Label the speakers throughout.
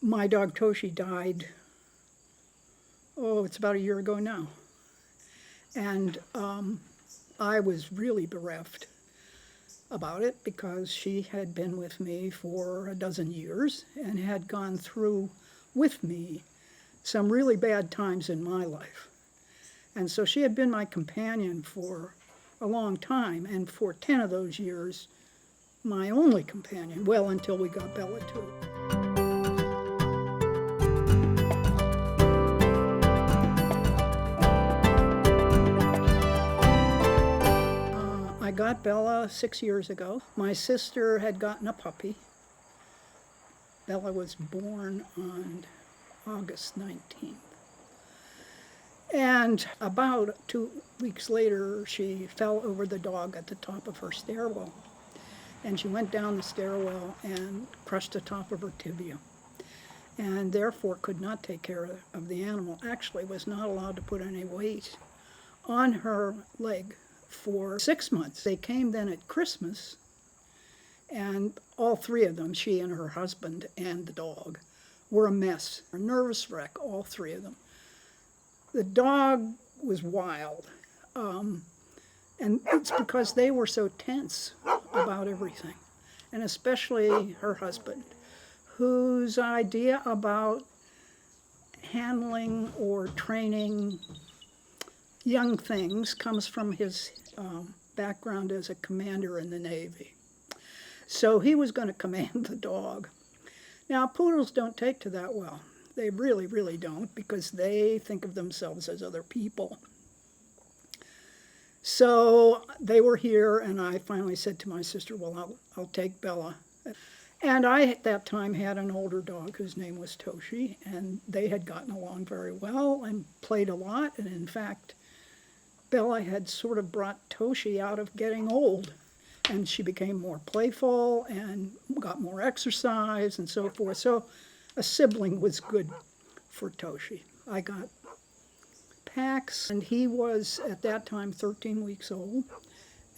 Speaker 1: My dog Toshi died, it's about a year ago now. And I was really bereft about it because she had been with me for a dozen years and had gone through with me some really bad times in my life. And so she had been my companion for a long time, and for 10 of those years, my only companion, well, until we got Bella too. I got Bella 6 years ago. My sister had gotten a puppy. Bella was born on August 19th. And about 2 weeks later, she fell over the dog at the top of her stairwell. And she went down the stairwell and crushed the top of her tibia. And therefore could not take care of the animal. Actually was not allowed to put any weight on her leg for 6 months. They came then at Christmas, and all three of them, she and her husband and the dog, were a mess, a nervous wreck, all three of them. The dog was wild, and it's because they were so tense about everything, and especially her husband, whose idea about handling or training young things comes from his background as a commander in the Navy. So he was going to command the dog. Now, poodles don't take to that well. They really, really don't, because they think of themselves as other people. So they were here, and I finally said to my sister, well, I'll take Bella. And I, at that time, had an older dog whose name was Toshi, and they had gotten along very well and played a lot. And in fact, Bella had sort of brought Toshi out of getting old, and she became more playful and got more exercise and so forth. So a sibling was good for Toshi. I got Pax, and he was at that time 13 weeks old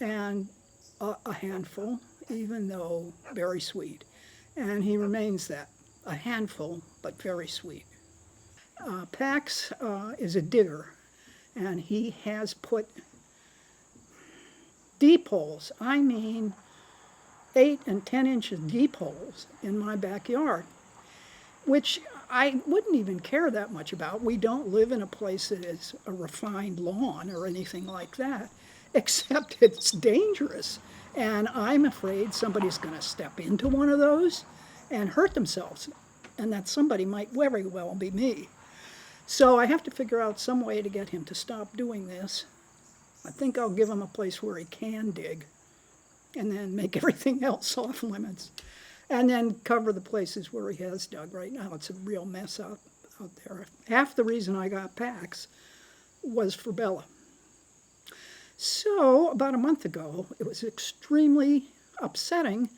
Speaker 1: and a handful, even though very sweet. And he remains that, a handful, but very sweet. Pax is a digger. And he has put deep holes, I mean 8 and 10 inches deep holes in my backyard, which I wouldn't even care that much about. We don't live in a place that is a refined lawn or anything like that, except it's dangerous. And I'm afraid somebody's going to step into one of those and hurt themselves, and that somebody might very well be me. So I have to figure out some way to get him to stop doing this. I think I'll give him a place where he can dig, and then make everything else off limits, and then cover the places where he has dug. Right now it's a real mess out there. Half the reason I got Pax was for Bella. So about a month ago, it was extremely upsetting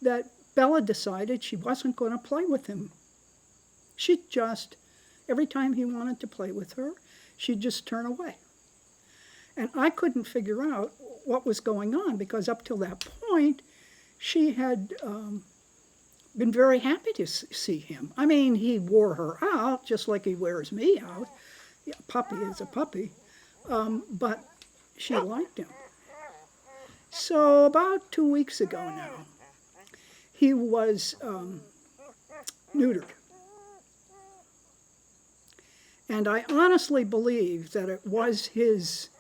Speaker 1: that Bella decided she wasn't going to play with him. She just, every time he wanted to play with her, she'd just turn away. And I couldn't figure out what was going on, because up till that point, she had been very happy to see him. I mean, he wore her out, just like he wears me out. Yeah, a puppy is a puppy. But she liked him. So about 2 weeks ago now, he was neutered. And I honestly believe that it was his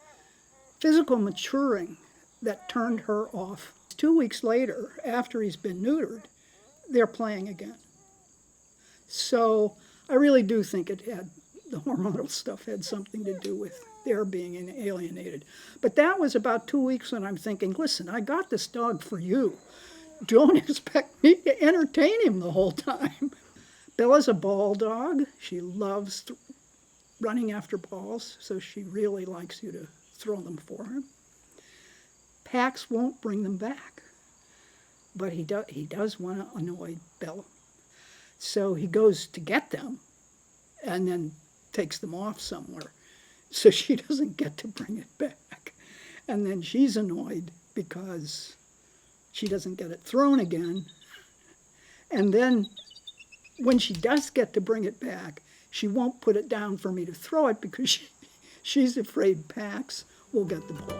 Speaker 1: physical maturing that turned her off. 2 weeks later, after he's been neutered, they're playing again. So I really do think it had, the hormonal stuff had something to do with their being alienated. But that was about 2 weeks when I'm thinking, listen, I got this dog for you. Don't expect me to entertain him the whole time. Bella's a ball dog. She loves running after balls, so she really likes you to throw them for her. Pax won't bring them back, but he does want to annoy Bella. So he goes to get them and then takes them off somewhere so she doesn't get to bring it back. And then she's annoyed because she doesn't get it thrown again. And then when she does get to bring it back, she won't put it down for me to throw it because she's afraid Pax will get the ball.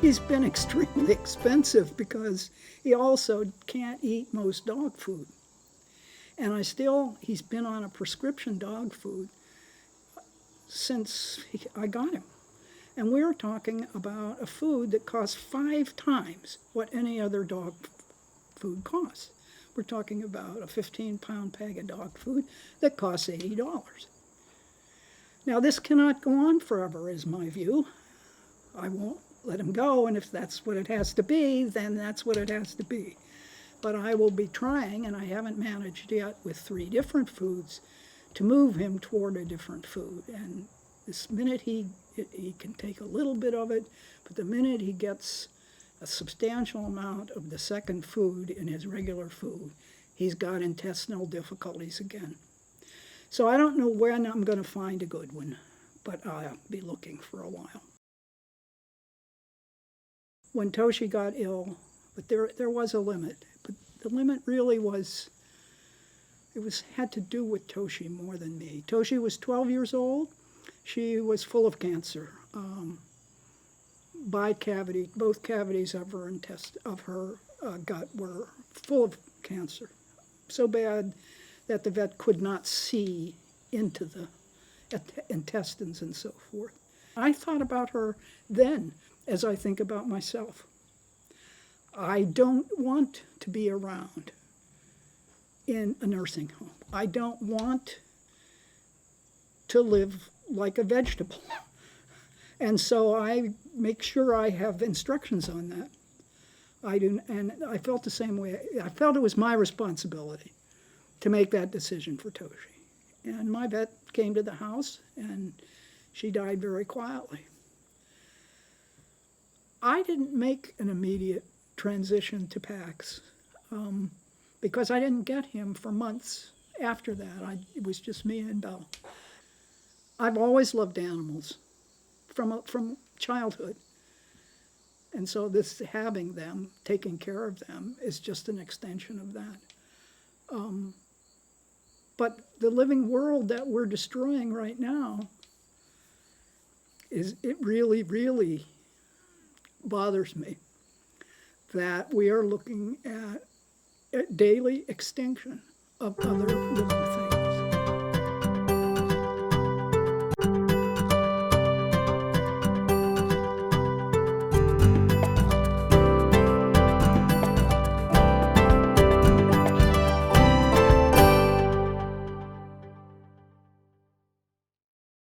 Speaker 1: He's been extremely expensive because he also can't eat most dog food. And he's been on a prescription dog food since I got him. And we're talking about a food that costs 5 times what any other dog food costs. We're talking about a 15-pound bag of dog food that costs $80. Now, this cannot go on forever, is my view. I won't let him go, and if that's what it has to be, then that's what it has to be. But I will be trying, and I haven't managed yet with 3 different foods, to move him toward a different food. And this minute he can take a little bit of it, but the minute he gets a substantial amount of the second food in his regular food, he's got intestinal difficulties again. So I don't know when I'm going to find a good one, but I'll be looking for a while. When Toshi got ill, but there was a limit. But the limit really had to do with Toshi more than me. Toshi was 12 years old. She was full of cancer. Both cavities of her gut were full of cancer. So bad that the vet could not see into the intestines and so forth. I thought about her then as I think about myself. I don't want to be around in a nursing home. I don't want to live like a vegetable. And so I make sure I have instructions on that. And I felt the same way. I felt it was my responsibility to make that decision for Toshi. And my vet came to the house, and she died very quietly. I didn't make an immediate transition to Pax because I didn't get him for months after that. It was just me and Belle. I've always loved animals from childhood. And so this having them, taking care of them, is just an extension of that. But the living world that we're destroying right now, it really, really bothers me that we are looking at a daily extinction of other living things.